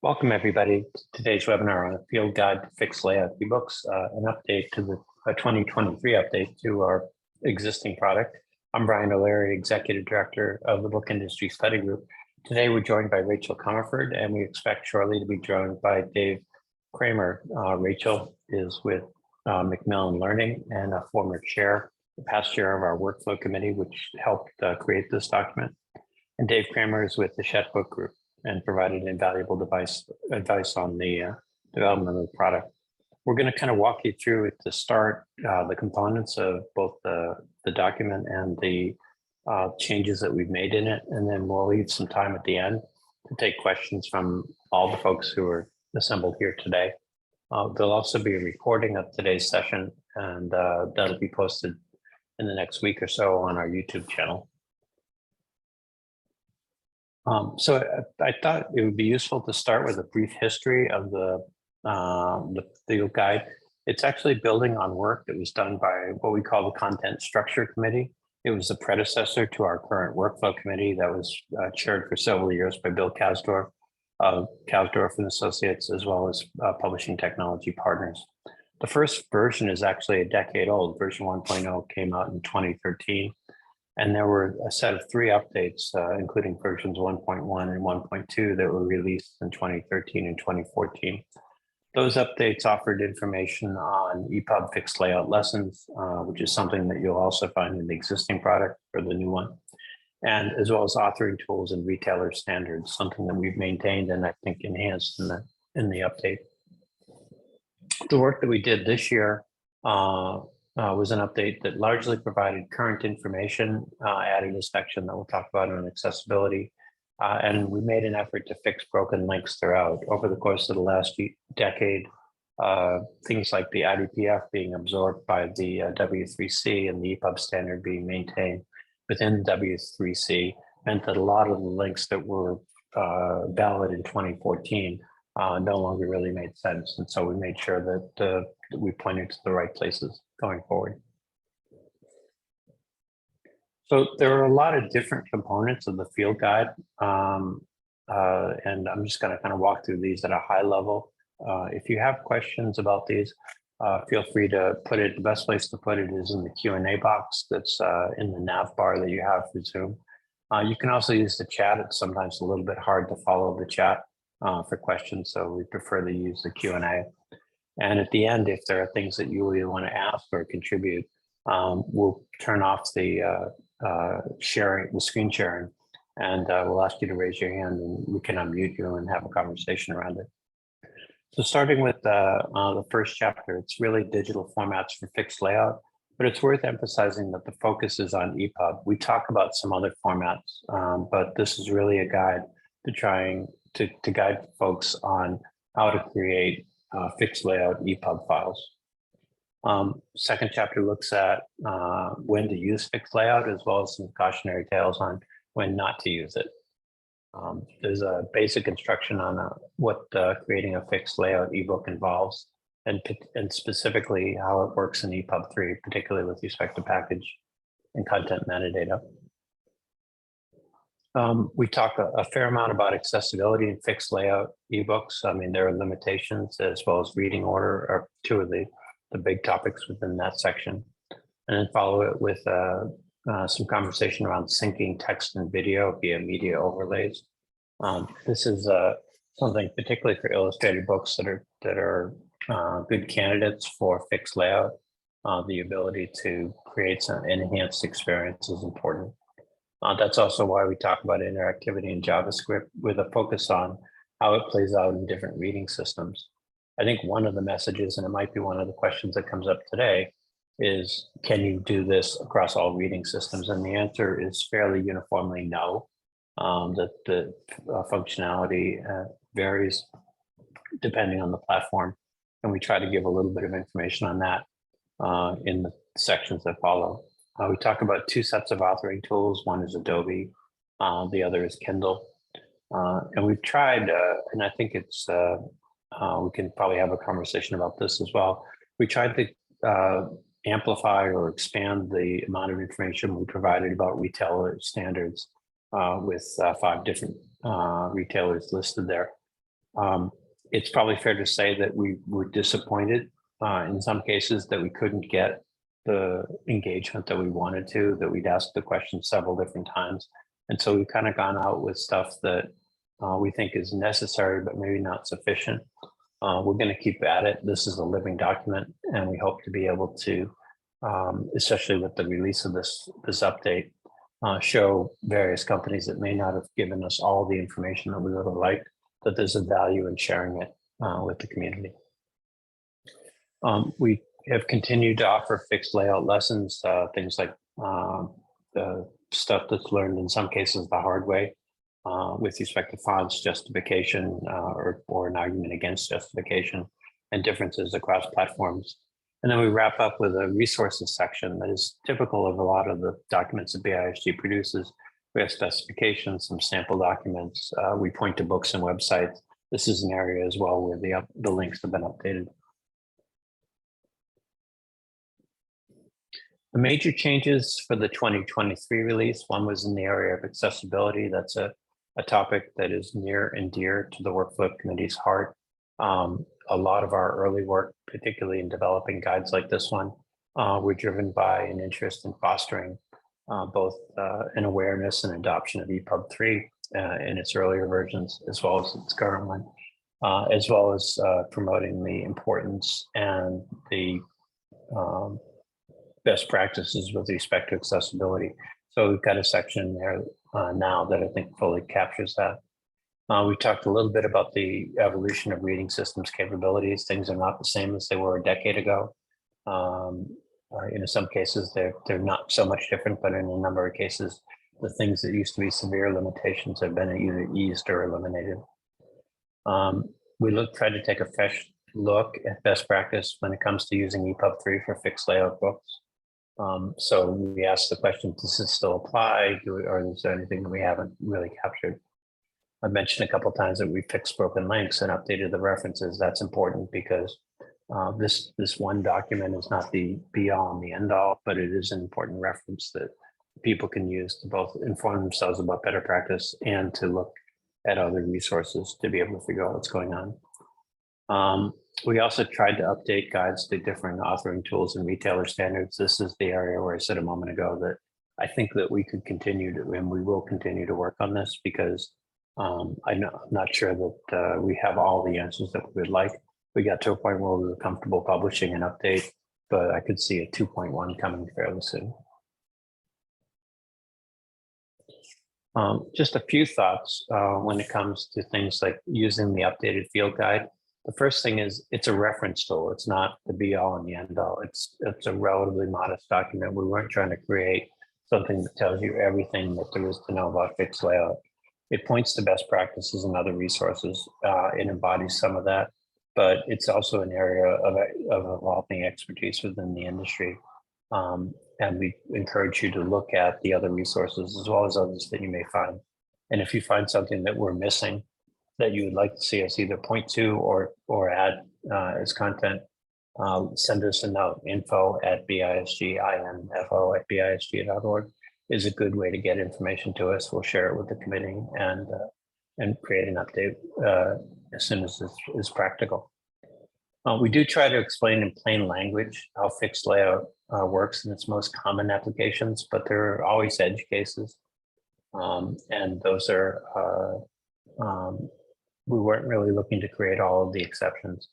Welcome, everybody, to today's webinar on a field guide to fixed layout ebooks, an update to the 2023 update to our existing product. I'm Brian O'Leary, Executive Director of the Book Industry Study Group. Today, we're joined by Rachel Comerford, and we expect shortly to be joined by Dave Cramer. Rachel is with Macmillan Learning and a former chair, the past chair of our workflow committee, which helped create this document. And Dave Cramer is with the Hachette Book Group and provided invaluable advice on the development of the product. We're going to kind of walk you through at the start the components of both the document and the changes that we've made in it, and then we'll leave some time at the end to take questions from all the folks who are assembled here today. There'll also be a recording of today's session, and that'll be posted in the next week or so on our YouTube channel. So I thought it would be useful to start with a brief history of the field guide. It's actually building on work that was done by what we call the Content Structure Committee. It was the predecessor to our current workflow committee that was chaired for several years by Bill Kasdorf, Kasdorf and Associates, as well as Publishing Technology Partners. The first version is actually a decade old. Version 1.0 came out in 2013. And there were a set of 3 updates, including versions 1.1 and 1.2 that were released in 2013 and 2014. Those updates offered information on EPUB fixed layout lessons, which is something that you'll also find in the existing product or the new one, and as well as authoring tools and retailer standards, something that we've maintained and I think enhanced in the update. The work that we did this year was an update that largely provided current information, adding a section that we'll talk about on accessibility. And we made an effort to fix broken links throughout. Over the course of the last decade, things like the IDPF being absorbed by the W3C and the EPUB standard being maintained within W3C meant that a lot of the links that were valid in 2014 no longer really made sense. And so we made sure that we pointed to the right places going forward. So there are a lot of different components of the field guide, and I'm just going to kind of walk through these at a high level. If you have questions about these, feel free to put it. The best place to put it is in the Q&A box that's in the nav bar that you have for Zoom. You can also use the chat. It's sometimes a little bit hard to follow the chat for questions, so we prefer to use the Q&A. And at the end, if there are things that you really want to ask or contribute, we'll turn off the screen sharing, and we'll ask you to raise your hand and we can unmute you and have a conversation around it. So starting with the first chapter, it's really digital formats for fixed layout, but it's worth emphasizing that the focus is on EPUB. We talk about some other formats, but this is really a guide to guide folks on how to create fixed layout EPUB files. Second chapter looks at when to use fixed layout, as well as some cautionary tales on when not to use it. There's a basic instruction on what creating a fixed layout ebook involves, and specifically how it works in EPUB 3, particularly with respect to package and content metadata. We talk a fair amount about accessibility in fixed layout ebooks. I mean, there are limitations, as well as reading order are 2 of the big topics within that section. And then follow it with some conversation around syncing text and video via media overlays. This is something particularly for illustrated books that are good candidates for fixed layout. The ability to create some enhanced experience is important. That's also why we talk about interactivity in JavaScript with a focus on how it plays out in different reading systems. I think one of the messages, and it might be one of the questions that comes up today, is can you do this across all reading systems? And the answer is fairly uniformly no, that the functionality varies depending on the platform. And we try to give a little bit of information on that in the sections that follow. We talk about 2 sets of authoring tools. One is Adobe, the other is Kindle. And we've tried, and I think it's, we can probably have a conversation about this as well. We tried to amplify or expand the amount of information we provided about retailer standards with 5 different retailers listed there. It's probably fair to say that we were disappointed in some cases that we couldn't get the engagement that we wanted to, that we'd asked the question several different times. And so we've kind of gone out with stuff that we think is necessary, but maybe not sufficient. We're going to keep at it. This is a living document, and we hope to be able to, especially with the release of this update, show various companies that may not have given us all the information that we would have liked, that there's a value in sharing it with the community. We have continued to offer fixed layout lessons, things like the stuff that's learned in some cases the hard way with respect to fonts, justification, or an argument against justification, and differences across platforms. And then we wrap up with a resources section that is typical of a lot of the documents that BISG produces. We have specifications, some sample documents. We point to books and websites. This is an area as well where the links have been updated. The major changes for the 2023 release, one was in the area of accessibility. That's a topic that is near and dear to the Workflow Committee's heart. A lot of our early work, particularly in developing guides like this one, were driven by an interest in fostering both an awareness and adoption of EPUB 3 in its earlier versions, as well as its current one, as well as promoting the importance and the best practices with respect to accessibility. So we've got a section there now that I think fully captures that. We talked a little bit about the evolution of reading systems capabilities. Things are not the same as they were a decade ago. In some cases, they're not so much different, but in a number of cases, the things that used to be severe limitations have been either eased or eliminated. We tried to take a fresh look at best practice when it comes to using EPUB 3 for fixed layout books. So we asked the question, does this still apply? Or is there anything that we haven't really captured? I mentioned a couple of times that we fixed broken links and updated the references. That's important because this one document is not the be all and the end all, but it is an important reference that people can use to both inform themselves about better practice and to look at other resources to be able to figure out what's going on. We also tried to update guides to different authoring tools and retailer standards. This is the area where I said a moment ago that I think that we could continue to, and we will continue to work on this because I'm not sure that we have all the answers that we would like. We got to a point where we were comfortable publishing an update, but I could see a 2.1 coming fairly soon. Just a few thoughts when it comes to things like using the updated field guide. The first thing is it's a reference tool. It's not the be all and the end all. It's a relatively modest document. We weren't trying to create something that tells you everything that there is to know about fixed layout. It points to best practices and other resources. It embodies some of that, but it's also an area of evolving expertise within the industry. And we encourage you to look at the other resources as well as others that you may find. And if you find something that we're missing that you would like to see us either point to or add as content, send us a note. info@bisg, info@bisg.org is a good way to get information to us. We'll share it with the committee and create an update as soon as is practical. We do try to explain in plain language how fixed layout works in its most common applications, but there are always edge cases. And those are, we weren't really looking to create all of the exceptions.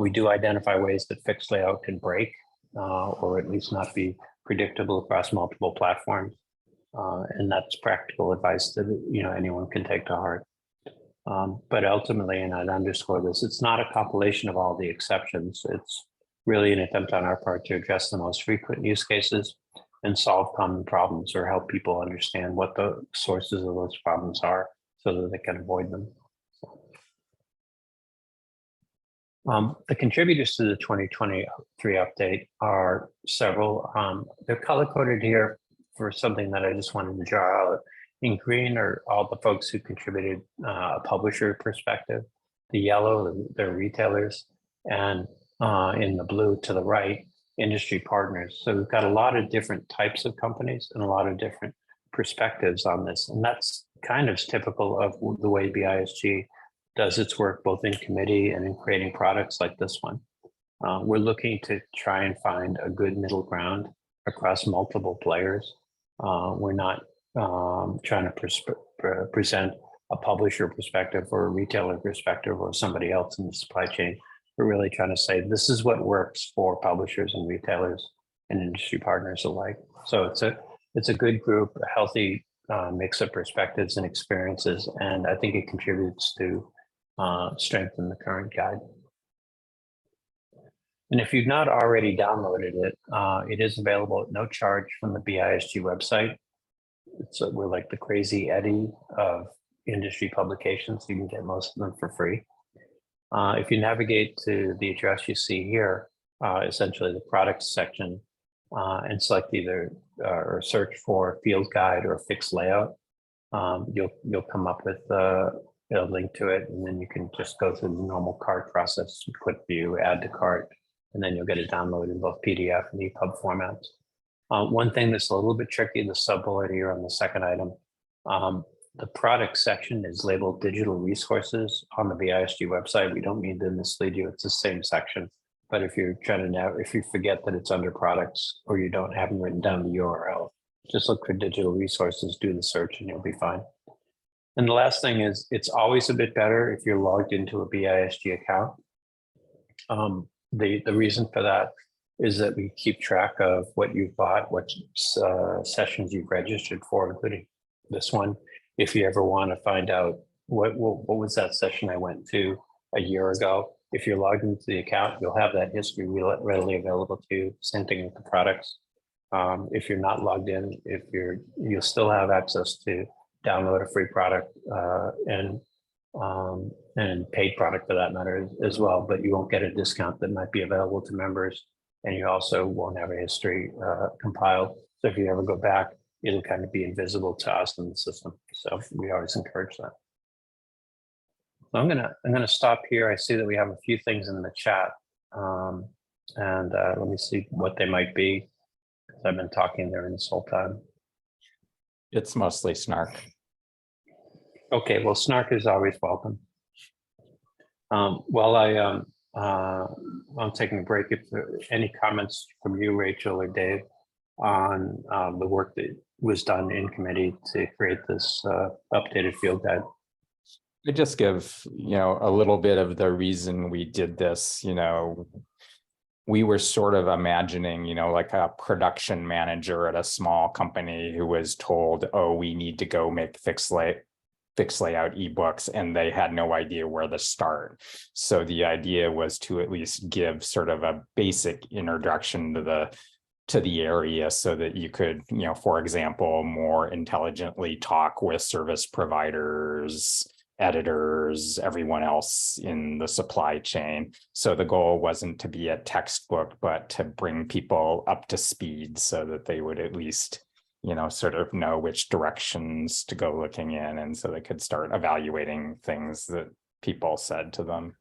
We do identify ways that fixed layout can break or at least not be predictable across multiple platforms. And that's practical advice that anyone can take to heart. But ultimately, and I'd underscore this, it's not a compilation of all the exceptions. It's really an attempt on our part to address the most frequent use cases and solve common problems or help people understand what the sources of those problems are so that they can avoid them. The contributors to the 2023 update are several. They're color-coded here for something that I just wanted to draw out. In green are all the folks who contributed a publisher perspective. The yellow, they're retailers, and in the blue to the right, industry partners. So we've got a lot of different types of companies and a lot of different perspectives on this. And that's kind of typical of the way BISG does its work both in committee and in creating products like this one. We're looking to try and find a good middle ground across multiple players. We're not trying to present a publisher perspective or a retailer perspective or somebody else in the supply chain. We're really trying to say this is what works for publishers and retailers and industry partners alike. So it's a good group, a healthy mix of perspectives and experiences, and I think it contributes to strengthen the current guide. And if you've not already downloaded it, it is available at no charge from the BISG website. We're like the crazy Eddie of industry publications. You can get most of them for free. If you navigate to the address you see here, essentially the products section, and select either or search for field guide or fixed layout, you'll come up with a link to it, and then you can just go through the normal cart process, click view, add to cart, and then you'll get it downloaded in both PDF and EPUB formats. One thing that's a little bit tricky, the sub-bullet here on the second item, the product section is labeled digital resources on the BISG website. We don't mean to mislead you, it's the same section. But if you're trying to if you forget that it's under products or you haven't written down the URL, just look for digital resources, do the search, and you'll be fine. And the last thing is, it's always a bit better if you're logged into a BISG account. The reason for that is that we keep track of what you've bought, what sessions you've registered for, including this one. If you ever want to find out what was that session I went to a year ago, if you're logged into the account, you'll have that history readily available to you. Same thing with the products. If you're not logged in, you'll still have access to download a free product and paid product for that matter as well, but you won't get a discount that might be available to members, and you also won't have a history compiled. So if you ever go back, it'll kind of be invisible to us in the system. So we always encourage that. So I'm gonna stop here. I see that we have a few things in the chat, and let me see what they might be, because I've been talking there this whole time. It's mostly snark. Okay, well, snark is always welcome. While I'm taking a break, if there are any comments from you, Rachel or Dave, on the work that was done in committee to create this updated field guide. I just give, a little bit of the reason we did this. We were sort of imagining, like a production manager at a small company who was told, oh, we need to go make fixed layout ebooks, and they had no idea where to start. So the idea was to at least give sort of a basic introduction to the area so that you could, for example, more intelligently talk with service providers, editors, everyone else in the supply chain. So the goal wasn't to be a textbook, but to bring people up to speed so that they would at least, sort of know which directions to go looking in, and so they could start evaluating things that people said to them.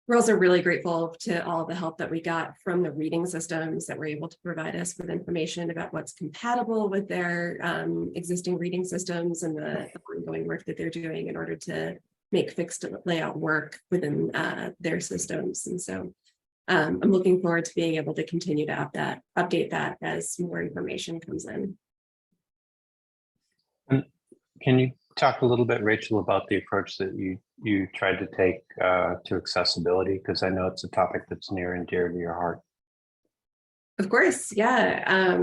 We're also really grateful to all the help that we got from the reading systems that were able to provide us with information about what's compatible with their existing reading systems and the ongoing work that they're doing in order to make fixed layout work within their systems. And so I'm looking forward to being able to continue to update that as more information comes in. Can you talk a little bit, Rachel, about the approach that you tried to take to accessibility? Because I know it's a topic that's near and dear to your heart. Of course, yeah.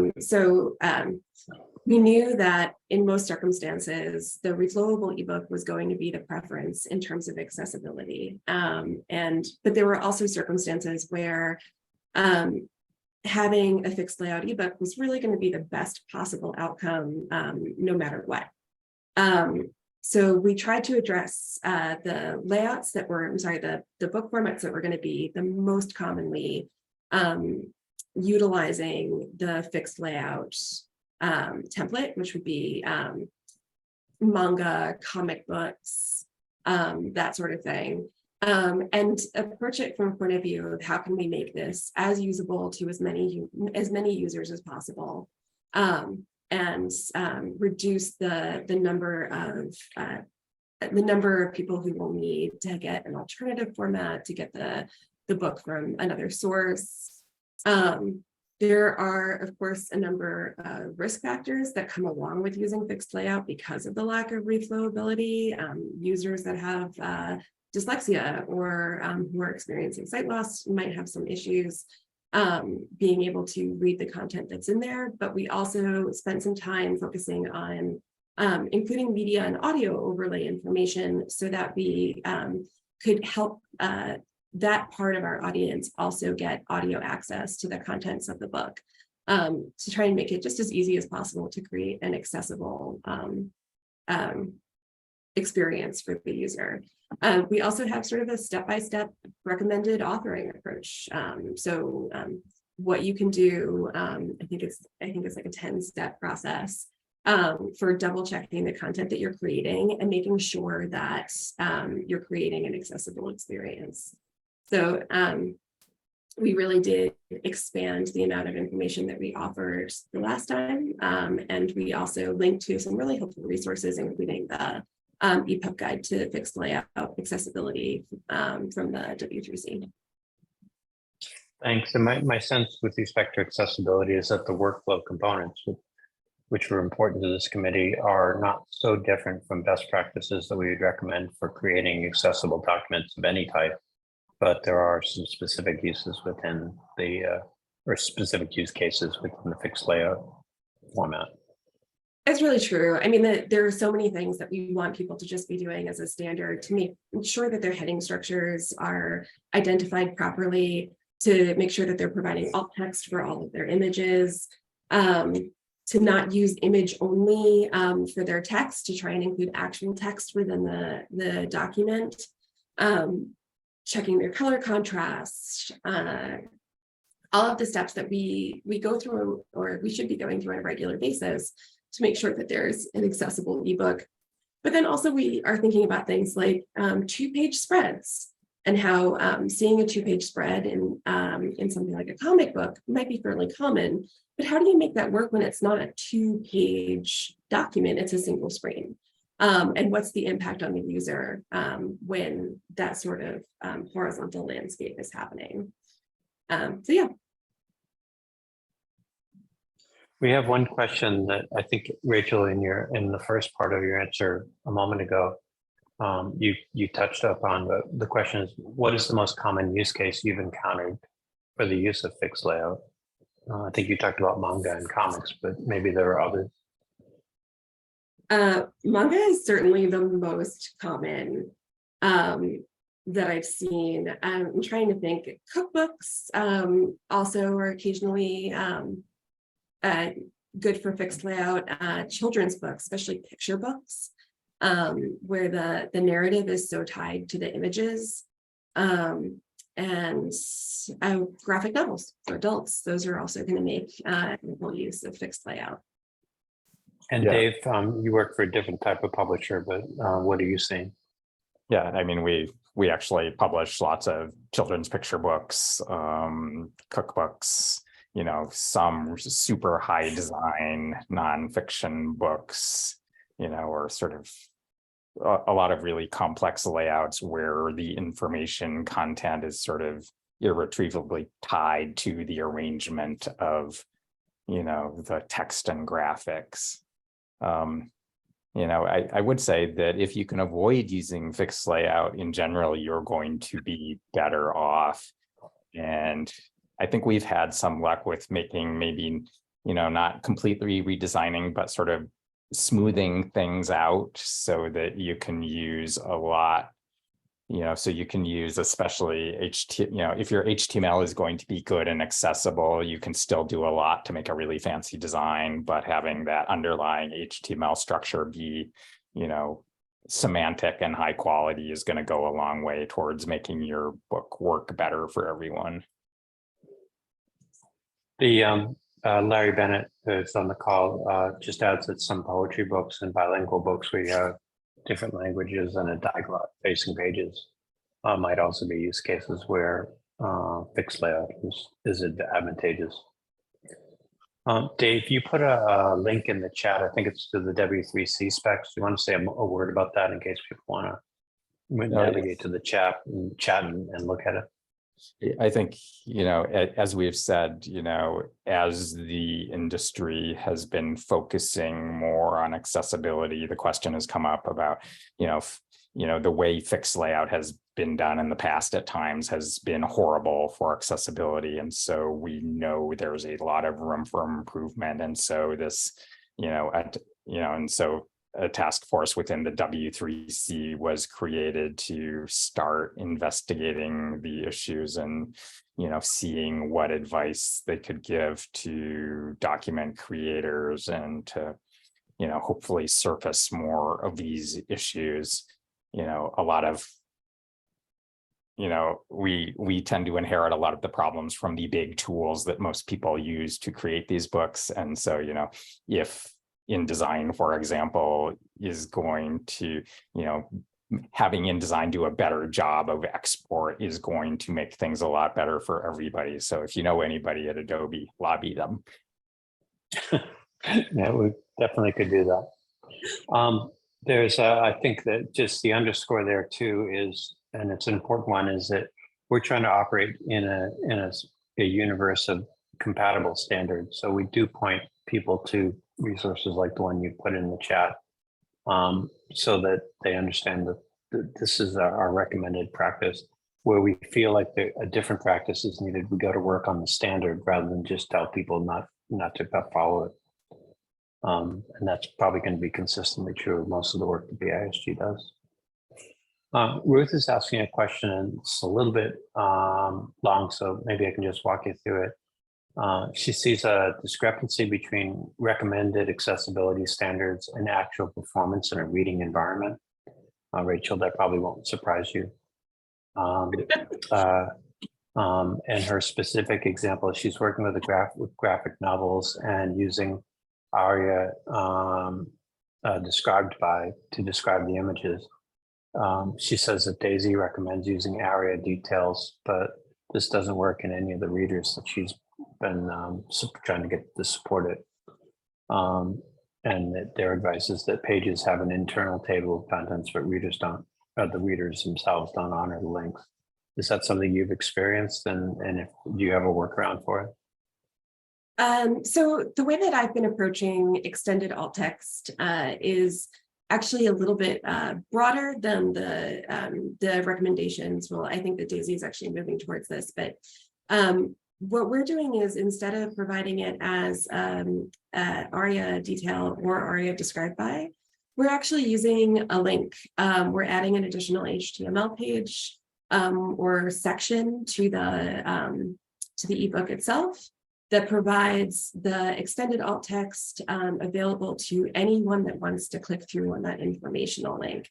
We knew that in most circumstances, the reflowable ebook was going to be the preference in terms of accessibility. But there were also circumstances where having a fixed layout ebook was really going to be the best possible outcome, no matter what. So we tried to address the layouts that were, the book formats that were going to be the most commonly utilizing the fixed layout template, which would be manga, comic books, that sort of thing. And approach it from a point of view of how can we make this as usable to as many users as possible. And reduce the number of the number of people who will need to get an alternative format, to get the book from another source. There are, of course, a number of risk factors that come along with using fixed layout because of the lack of reflowability. Users that have dyslexia or who are experiencing sight loss might have some issues being able to read the content that's in there. But we also spent some time focusing on including media and audio overlay information so that we could help that part of our audience also get audio access to the contents of the book, to try and make it just as easy as possible to create an accessible experience for the user. We also have sort of a step-by-step recommended authoring approach. What you can do, I think it's like a 10-step process for double checking the content that you're creating and making sure that you're creating an accessible experience. So we really did expand the amount of information that we offered the last time. And we also linked to some really helpful resources, including the EPUB guide to fixed layout accessibility from the W3C. Thanks. And my sense with respect to accessibility is that the workflow components, which were important to this committee, are not so different from best practices that we would recommend for creating accessible documents of any type. But there are some specific uses within the, or specific use cases within the fixed layout format. It's really true. I mean, there are so many things that we want people to just be doing as a standard to make sure that their heading structures are identified properly, to make sure that they're providing alt text for all of their images, to not use image only for their text, to try and include actual text within the document. Checking their color contrast, all of the steps that we go through, or we should be going through on a regular basis to make sure that there's an accessible ebook. But then also we are thinking about things like 2-page spreads, and how seeing a 2-page spread in something like a comic book might be fairly common, but how do you make that work when it's not a 2-page document, it's a single screen? And what's the impact on the user when that sort of horizontal landscape is happening? So yeah. We have one question that I think, Rachel, in the first part of your answer a moment ago, you touched upon. The question is, what is the most common use case you've encountered for the use of fixed layout? I think you talked about manga and comics, but maybe there are others. Manga is certainly the most common that I've seen. I'm trying to think. Cookbooks also are occasionally good for fixed layout. Children's books, especially picture books, where the narrative is so tied to the images, and graphic novels for adults. Those are also going to make full use of fixed layout. And yeah. Dave, you work for a different type of publisher, but what are you seeing? Yeah, I mean, we actually publish lots of children's picture books, cookbooks, you know, some super high design nonfiction books, you know, or sort of a lot of really complex layouts where the information content is sort of irretrievably tied to the arrangement of, you know, the text and graphics. You know, I would say that if you can avoid using fixed layout in general, you're going to be better off. And I think we've had some luck with making maybe, you know, not completely redesigning, but sort of smoothing things out so that you can use a lot, you know, so you can use especially HTML, you know, if your HTML is going to be good and accessible, you can still do a lot to make a really fancy design, but having that underlying HTML structure be, you know, semantic and high quality is going to go a long way towards making your book work better for everyone. The Larry Bennett, who's on the call, just adds that some poetry books and bilingual books where you have different languages and a diaglot facing pages might also be use cases where fixed layout is advantageous. Dave, you put a link in the chat. I think it's to the W3C specs. Do you want to say a word about that in case people want to navigate to the chat and look at it? I think, as we've said, as the industry has been focusing more on accessibility, the question has come up about, the way fixed layout has been done in the past at times has been horrible for accessibility. And so we know there's a lot of room for improvement. And so this, and so a task force within the W3C was created to start investigating the issues and, seeing what advice they could give to document creators and to, hopefully surface more of these issues. A lot of, we tend to inherit a lot of the problems from the big tools that most people use to create these books. And so, if InDesign, for example, is going to, having InDesign do a better job of export is going to make things a lot better for everybody. So if you know anybody at Adobe, lobby them. Yeah, we definitely could do that. There's, I think that just the underscore there too is, and it's an important one, is that we're trying to operate in a universe of compatible standards. So we do point people to resources like the one you put in the chat, so that they understand that this is our recommended practice. Where we feel like a different practice is needed, we go to work on the standard rather than just tell people not to follow it. And that's probably going to be consistently true of most of the work that BISG does. Ruth is asking a question, and it's a little bit long, so maybe I can just walk you through it. She sees a discrepancy between recommended accessibility standards and actual performance in a reading environment. Rachel, that probably won't surprise you. And her specific example is she's working with graphic novels and using ARIA described by to describe the images. She says that Daisy recommends using ARIA details, but this doesn't work in any of the readers that she's been trying to get to support it. And that their advice is that pages have an internal table of contents, but readers don't, the readers themselves don't honor the links. Is that something you've experienced, and if do you have a workaround for it? So the way that I've been approaching extended alt text is actually a little bit broader than the recommendations. Well, I think that Daisy is actually moving towards this, but what we're doing is, instead of providing it as ARIA detail or ARIA described by, we're actually using a link. We're adding an additional HTML page or section to the ebook itself that provides the extended alt text available to anyone that wants to click through on that informational link.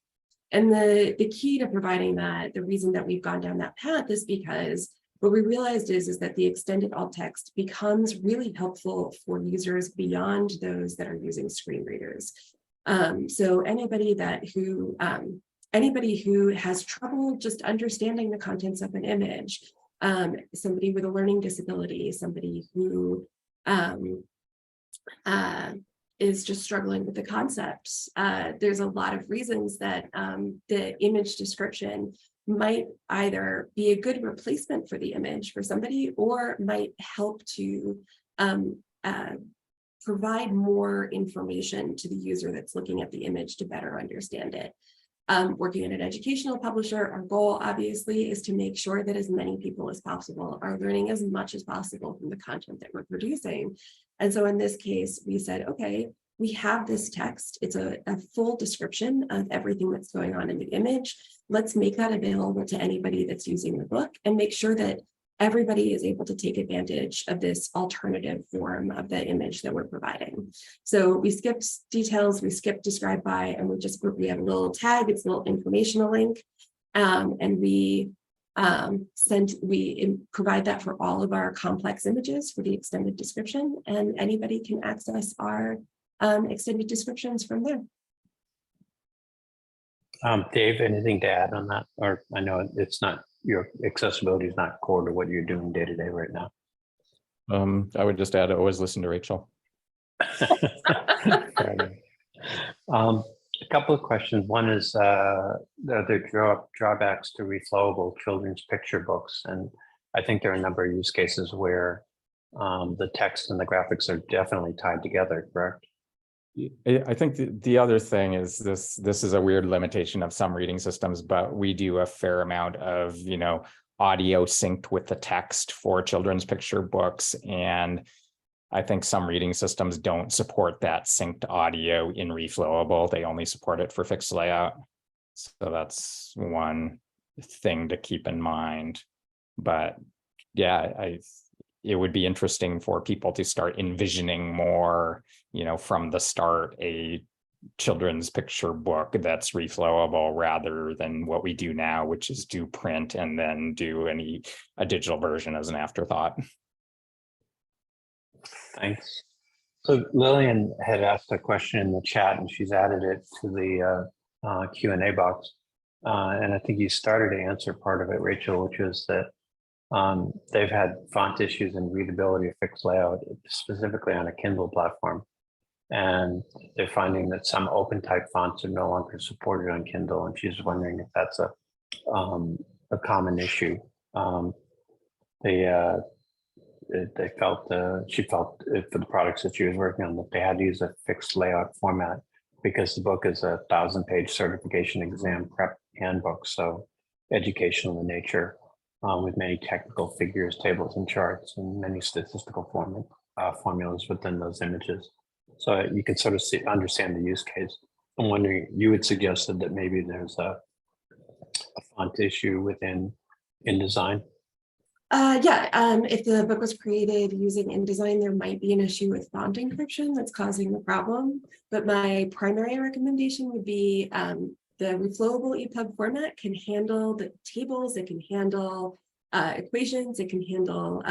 And the key to providing that, the reason that we've gone down that path, is because what we realized is that the extended alt text becomes really helpful for users beyond those that are using screen readers. So anybody who has trouble just understanding the contents of an image, somebody with a learning disability, somebody who is just struggling with the concepts. There's a lot of reasons that the image description might either be a good replacement for the image for somebody, or might help to provide more information to the user that's looking at the image to better understand it. Working at an educational publisher, our goal obviously is to make sure that as many people as possible are learning as much as possible from the content that we're producing. And so in this case, we said, okay, we have this text. It's a full description of everything that's going on in the image. Let's make that available to anybody that's using the book, and make sure that everybody is able to take advantage of this alternative form of the image that we're providing. So we skipped details, we skipped described by, and we have a little tag, it's a little informational link. And we provide that for all of our complex images for the extended description, and anybody can access our extended descriptions from there. Dave, anything to add on that? Or I know it's not, your accessibility is not core to what you're doing day to day right now. I would just add, always listen to Rachel. Fair enough. A couple of questions. One is are there drawbacks to reflowable children's picture books? And I think there are a number of use cases where the text and the graphics are definitely tied together, correct? I think the other thing is this is a weird limitation of some reading systems, but we do a fair amount of, audio synced with the text for children's picture books. And I think some reading systems don't support that synced audio in Reflowable. They only support it for fixed layout. So that's one thing to keep in mind. But yeah, it would be interesting for people to start envisioning more, from the start, a children's picture book that's reflowable rather than what we do now, which is do print and then do a digital version as an afterthought. Thanks. So Lillian had asked a question in the chat and she's added it to the Q&A box. And I think you started to answer part of it, Rachel, which is that they've had font issues and readability of fixed layout, specifically on a Kindle platform. And they're finding that some open type fonts are no longer supported on Kindle. And she's wondering if that's a common issue. She felt for the products that she was working on that they had to use a fixed layout format because the book is a 1,000-page certification exam prep handbook. So educational in nature. With many technical figures, tables, and charts, and many statistical formulas within those images. So you can sort of understand the use case. I'm wondering, you had suggested that maybe there's a font issue within InDesign. If the book was created using InDesign, there might be an issue with font encryption that's causing the problem. But my primary recommendation would be the reflowable EPUB format can handle the tables, it can handle equations, it can handle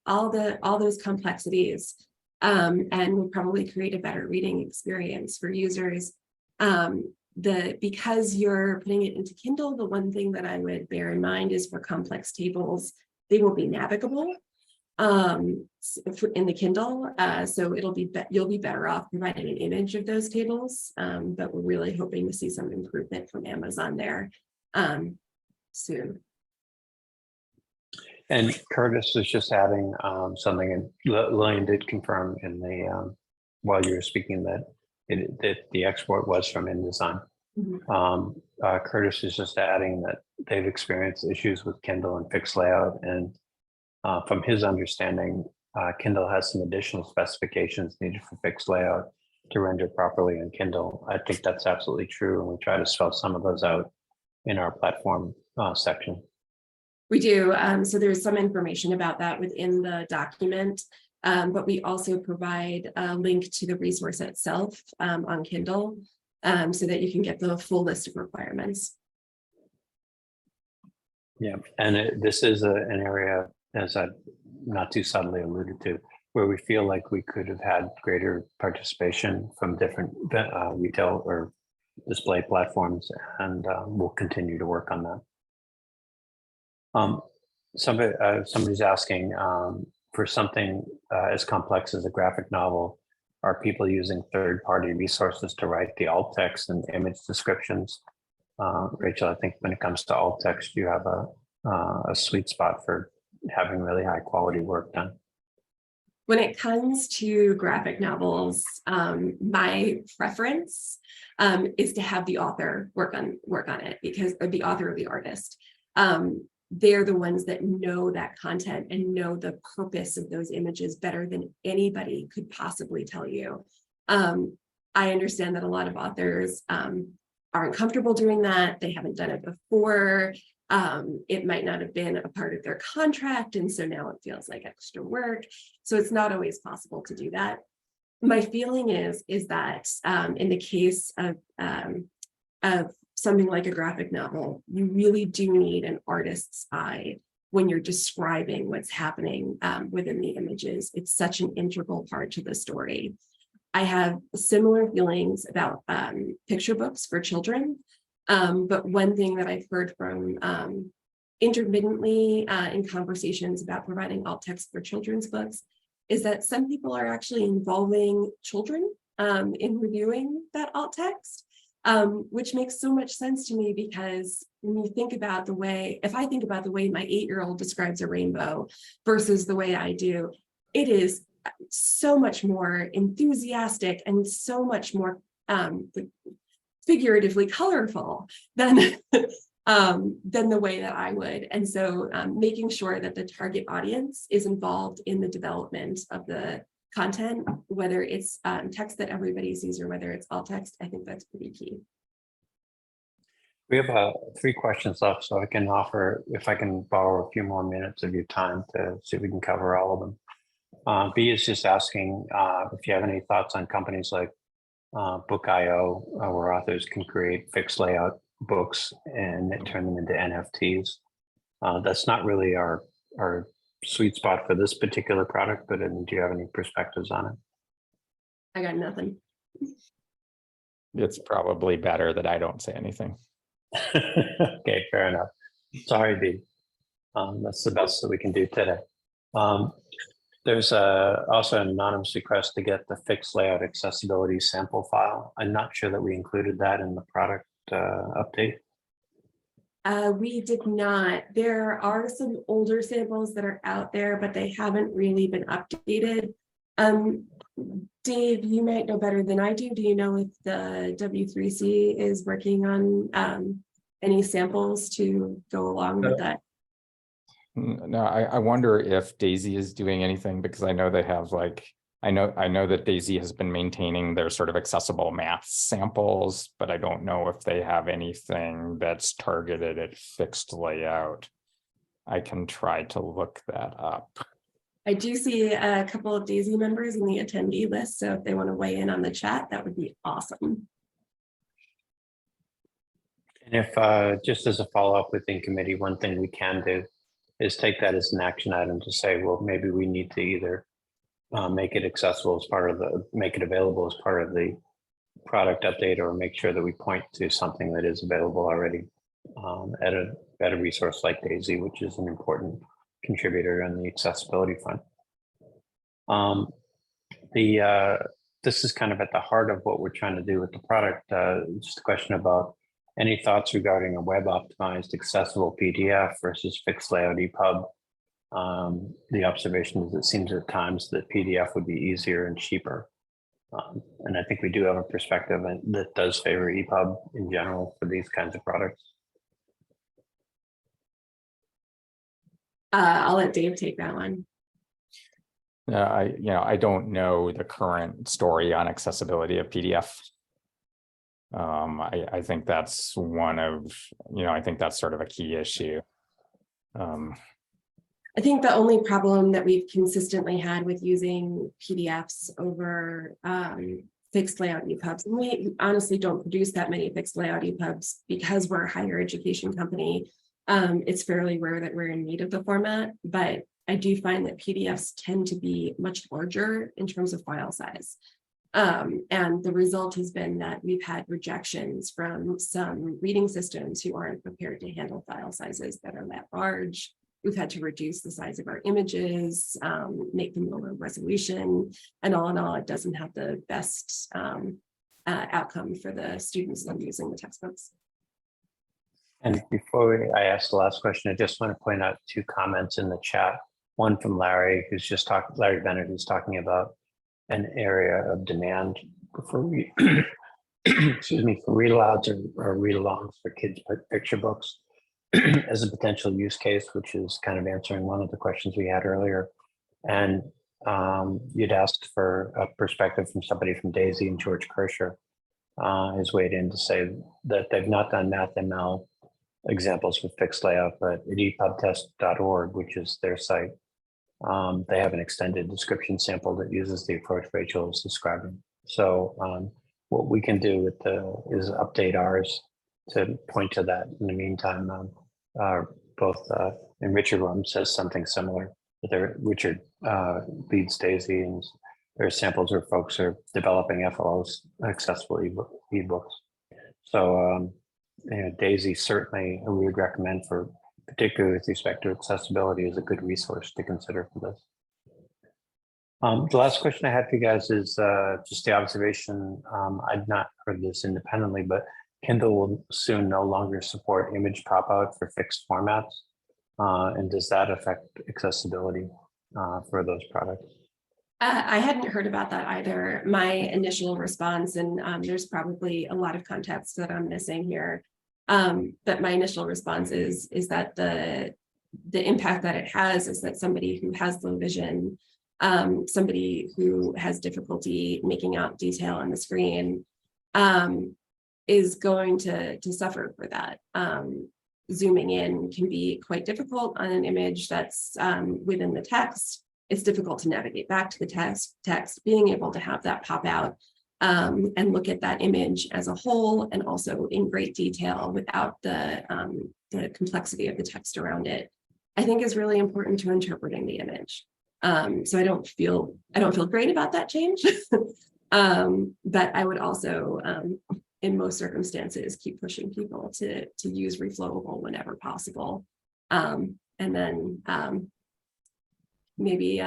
all those complexities, and will probably create a better reading experience for users. Because you're putting it into Kindle, the one thing that I would bear in mind is for complex tables, they will be navigable in the Kindle, so you'll be better off providing an image of those tables, but we're really hoping to see some improvement from Amazon there soon. And Curtis was just adding something, and Lillian did confirm in the while you were speaking that the export was from InDesign. Mm-hmm. Curtis is just adding that they've experienced issues with Kindle and fixed layout, and from his understanding, Kindle has some additional specifications needed for fixed layout to render properly in Kindle. I think that's absolutely true, and we try to spell some of those out in our platform section. We do. So there's some information about that within the document, but we also provide a link to the resource itself on Kindle so that you can get the full list of requirements. Yeah, and this is an area, as I not too subtly alluded to, where we feel like we could have had greater participation from different retail or display platforms, and we'll continue to work on that. Somebody's asking for something as complex as a graphic novel, are people using third-party resources to write the alt text and image descriptions? Rachel, I think when it comes to alt text, you have a sweet spot for having really high quality work done. When it comes to graphic novels, my preference is to have the author work on it, because the author or the artist. They're the ones that know that content and know the purpose of those images better than anybody could possibly tell you. I understand that a lot of authors aren't comfortable doing that. They haven't done it before. It might not have been a part of their contract, and so now it feels like extra work. So it's not always possible to do that. My feeling is that in the case of something like a graphic novel, you really do need an artist's eye when you're describing what's happening within the images. It's such an integral part to the story. I have similar feelings about picture books for children, but one thing that I've heard from intermittently in conversations about providing alt text for children's books is that some people are actually involving children in reviewing that alt text, which makes so much sense to me, because when you think about the way, if I think about the way my 8-year-old describes a rainbow versus the way I do, it is so much more enthusiastic and so much more figuratively colorful than the way that I would. And so making sure that the target audience is involved in the development of the content, whether it's text that everybody sees or whether it's alt text, I think that's pretty key. We have 3 questions left, so I can offer, if I can borrow a few more minutes of your time to see if we can cover all of them. B is just asking if you have any thoughts on companies like Book.io, where authors can create fixed layout books and turn them into NFTs. That's not really our sweet spot for this particular product, but do you have any perspectives on it? I got nothing. It's probably better that I don't say anything. Okay, fair enough. Sorry, B. That's the best that we can do today. There's also an anonymous request to get the fixed layout accessibility sample file. I'm not sure that we included that in the product update. We did not. There are some older samples that are out there, but they haven't really been updated. Dave, you might know better than I do. Do you know if the W3C is working on any samples to go along with that? No, I wonder if Daisy is doing anything, because I know they have like, I know that Daisy has been maintaining their sort of accessible math samples, but I don't know if they have anything that's targeted at fixed layout. I can try to look that up. I do see a couple of Daisy members in the attendee list, so if they want to weigh in on the chat, that would be awesome. And if just as a follow-up within committee, one thing we can do is take that as an action item to say, well, maybe we need to either make it accessible as part of make it available as part of the product update, or make sure that we point to something that is available already at a resource like Daisy, which is an important contributor on the accessibility front. This is kind of at the heart of what we're trying to do with the product. Just a question about any thoughts regarding a web optimized accessible PDF versus fixed layout EPUB. The observation is it seems at times that PDF would be easier and cheaper. And I think we do have a perspective that does favor EPUB in general for these kinds of products. I'll let Dave take that one. I don't know the current story on accessibility of PDF. I think that's one of, I think that's sort of a key issue. I think the only problem that we've consistently had with using PDFs over fixed layout EPUBs, and we honestly don't produce that many fixed layout EPUBs because we're a higher education company. It's fairly rare that we're in need of the format, but I do find that PDFs tend to be much larger in terms of file size. And the result has been that we've had rejections from some reading systems who aren't prepared to handle file sizes that are that large. We've had to reduce the size of our images, make them lower resolution, and all in all, it doesn't have the best outcome for the students that are using the textbooks. And before I ask the last question, I just want to point out 2 comments in the chat. One from Larry, Larry Bennett, who's talking about an area of demand for excuse me, for read alouds or read alongs for kids' picture books as a potential use case, which is kind of answering one of the questions we had earlier. And you'd asked for a perspective from somebody from Daisy, and George Kirscher has weighed in to say that they've not done MathML examples with fixed layout, but at epubtest.org, which is their site, they have an extended description sample that uses the approach Rachel is describing. So what we can do is update ours to point to that. In the meantime, both and Richard Rum says something similar. Richard leads Daisy, and there are samples where folks are developing FLOs, accessible ebooks. So Daisy certainly we would recommend, for particularly with respect to accessibility, is a good resource to consider for this. The last question I had for you guys is just the observation. I'd not heard this independently, but Kindle will soon no longer support image pop-out for fixed formats. And does that affect accessibility for those products? I hadn't heard about that either. My initial response, and there's probably a lot of context that I'm missing here, but my initial response is that the impact that it has is that somebody who has low vision, somebody who has difficulty making out detail on the screen, is going to suffer for that. Zooming in can be quite difficult on an image that's within the text. It's difficult to navigate back to the text, being able to have that pop out and look at that image as a whole, and also in great detail without the complexity of the text around it, I think is really important to interpreting the image. So I don't feel great about that change, but I would also, in most circumstances, keep pushing people to use Reflowable whenever possible, and then maybe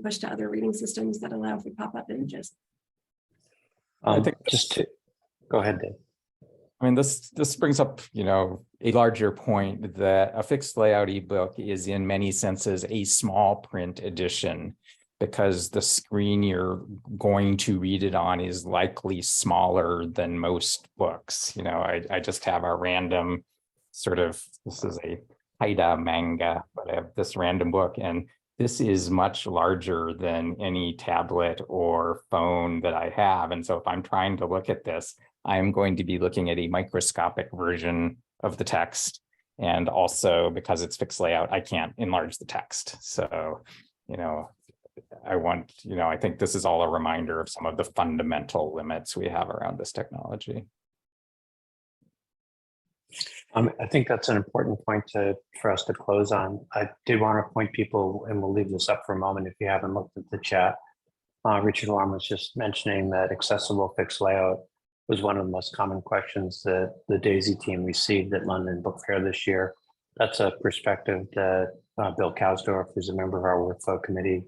push to other reading systems that allow for pop-up images. I think Go ahead, Dave. I mean, this brings up, a larger point that a fixed layout ebook is in many senses a small print edition, because the screen you're going to read it on is likely smaller than most books. I just have a random this is a Haida manga, but I have this random book, and this is much larger than any tablet or phone that I have. And so if I'm trying to look at this, I'm going to be looking at a microscopic version of the text. And also, because it's fixed layout, I can't enlarge the text. So, I think this is all a reminder of some of the fundamental limits we have around this technology. I think that's an important point for us to close on. I did want to point people, and we'll leave this up for a moment if you haven't looked at the chat. Richard Warren was just mentioning that accessible fixed layout was one of the most common questions that the DAISY team received at London Book Fair this year. That's a perspective that Bill Kausdorff, who's a member of our workflow committee,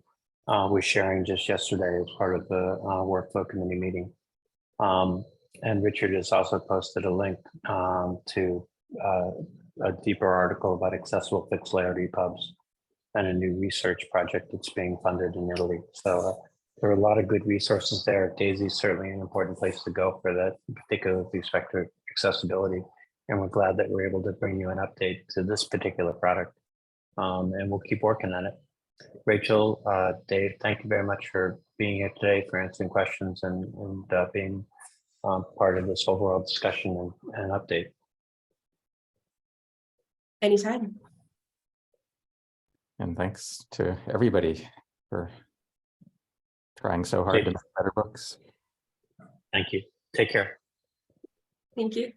was sharing just yesterday as part of the workflow committee meeting. And Richard has also posted a link to a deeper article about accessible fixed layout EPUBs and a new research project that's being funded in Italy. So there are a lot of good resources there. DAISY is certainly an important place to go for that, particularly with respect to accessibility. And we're glad that we're able to bring you an update to this particular product. And we'll keep working on it. Rachel, Dave, thank you very much for being here today, for answering questions and being part of this overall discussion and update. Anytime. And thanks to everybody for trying so hard to make better books. Thank you. Take care. Thank you.